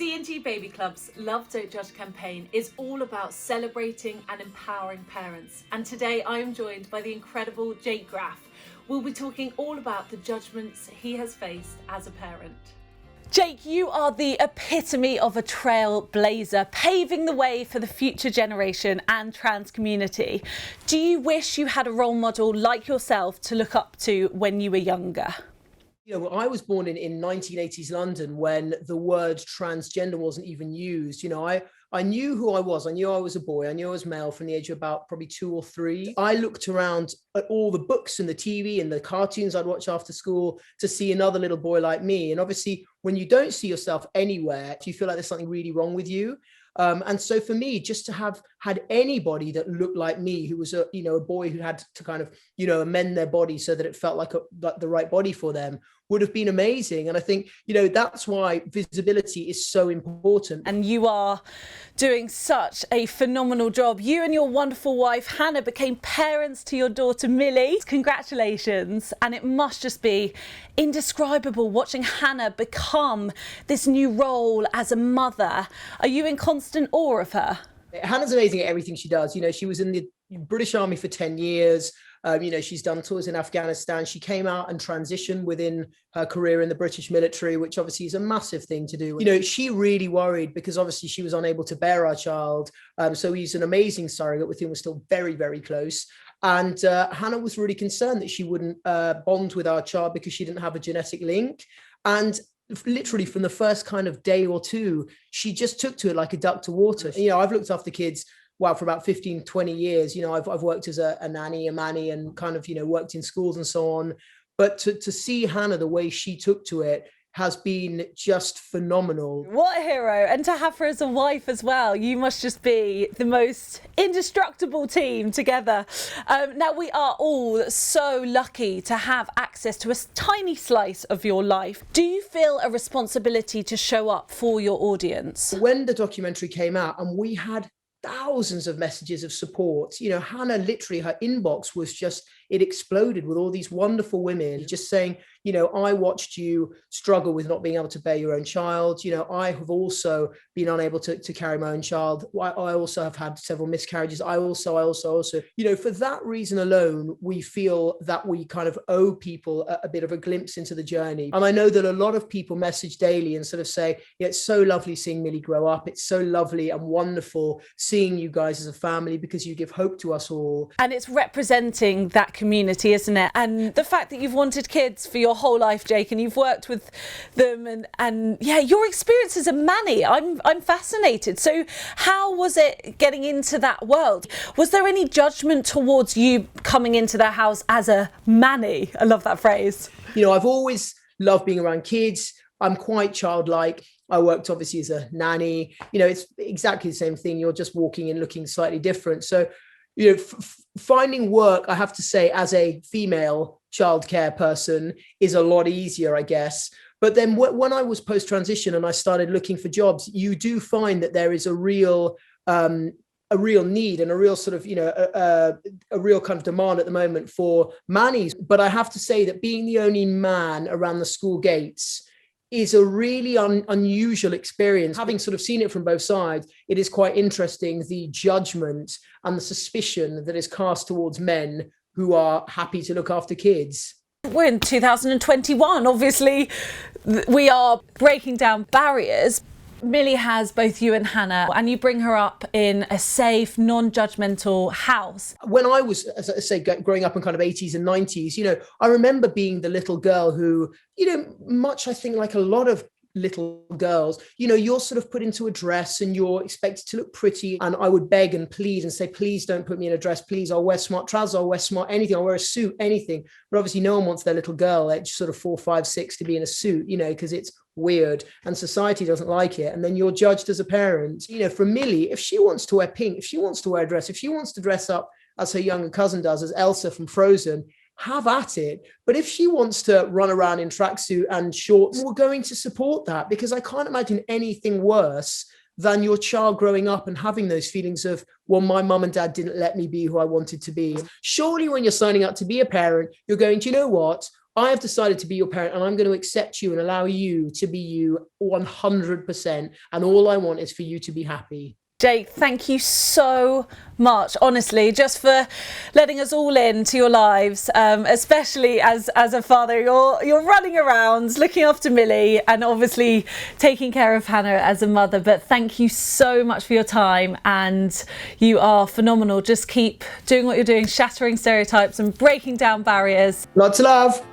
C&G Baby Club's Love Don't Judge campaign is all about celebrating and empowering parents. And today I am joined by the incredible Jake Graf. We'll be talking all about the judgments he has faced as a parent. Jake, you are the epitome of a trailblazer, paving the way for the future generation and trans community. Do you wish you had a role model like yourself to look up to when you were younger? You know, I was born in 1980s London when the word transgender wasn't even used. I knew who I was. I knew I was a boy. I knew I was male from the age of about probably 2 or 3. I looked around at all the books and the TV and the cartoons I'd watch after school to see another little boy like me. And obviously, when you don't see yourself anywhere, you feel like there's something really wrong with you. And so for me, just to have had anybody that looked like me, who was a boy who had to kind of, amend their body so that it felt like the right body for them, would have been amazing. And I think, that's why visibility is so important. And you are doing such a phenomenal job. You and your wonderful wife, Hannah, became parents to your daughter, Millie. Congratulations. And it must just be indescribable watching Hannah become this new role as a mother. Are you in constant awe of her? Hannah's amazing at everything she does. She was in the British Army for 10 years. She's done tours in Afghanistan. She came out and transitioned within her career in the British military, which obviously is a massive thing to do. She really worried because obviously she was unable to bear our child. So he's an amazing surrogate with whom we're still very, very close. And Hannah was really concerned that she wouldn't bond with our child because she didn't have a genetic link. And literally from the first kind of day or two, she just took to it like a duck to water. I've looked after kids for about 15, 20 years. I've worked as a nanny, a manny, and kind of, worked in schools and so on. But to see Hannah, the way she took to it, has been just phenomenal. What a hero. And to have her as a wife as well, you must just be the most indestructible team together. Now, we are all so lucky to have access to a tiny slice of your life. Do you feel a responsibility to show up for your audience? When the documentary came out and we had thousands of messages of support, Hannah, literally her inbox was just, it exploded with all these wonderful women just saying, I watched you struggle with not being able to bear your own child. I have also been unable to carry my own child. I also have had several miscarriages. I also, for that reason alone, we feel that we kind of owe people a bit of a glimpse into the journey. And I know that a lot of people message daily and sort of say, it's so lovely seeing Millie grow up. It's so lovely and wonderful seeing you guys as a family because you give hope to us all. And it's representing that community, isn't it? And the fact that you've wanted kids for your whole life, Jake, and you've worked with them and yeah, your experience as a manny, I'm fascinated. So how was it getting into that world? Was there any judgment towards you coming into their house as a manny? I love that phrase. I've always loved being around kids. I'm quite childlike. I worked obviously as a nanny. It's exactly the same thing. You're just walking and looking slightly different. So finding work, I have to say, as a female childcare person is a lot easier, I guess. But then when I was post-transition and I started looking for jobs, you do find that there is a real need and a real sort of, a real kind of demand at the moment for mannies. But I have to say that being the only man around the school gates is a really unusual experience. Having sort of seen it from both sides, it is quite interesting, the judgment and the suspicion that is cast towards men who are happy to look after kids. We're in 2021. Obviously, we are breaking down barriers. Millie has both you and Hannah, and you bring her up in a safe, non-judgmental house. When I was, as I say, growing up in kind of 80s and 90s, I remember being the little girl who, much I think like a lot of little girls, you're sort of put into a dress and you're expected to look pretty. And I would beg and plead and say, please don't put me in a dress. Please, I'll wear smart trousers. I'll wear smart anything. I'll wear a suit, anything. But obviously no one wants their little girl at sort of 4, 5, 6 to be in a suit, because it's weird and society doesn't like it. And then you're judged as a parent. For Millie, if she wants to wear pink, if she wants to wear a dress, if she wants to dress up as her younger cousin does, as Elsa from Frozen, have at it. But if she wants to run around in tracksuit and shorts, we're going to support that, because I can't imagine anything worse than your child growing up and having those feelings of, well, my mum and dad didn't let me be who I wanted to be. Surely when you're signing up to be a parent, you're going, do you know what? I have decided to be your parent, and I'm going to accept you and allow you to be you 100%. And all I want is for you to be happy. Jake, thank you so much, honestly, just for letting us all into your lives, especially as a father. You're running around, looking after Millie, and obviously taking care of Hannah as a mother. But thank you so much for your time, and you are phenomenal. Just keep doing what you're doing, shattering stereotypes and breaking down barriers. Lots of love.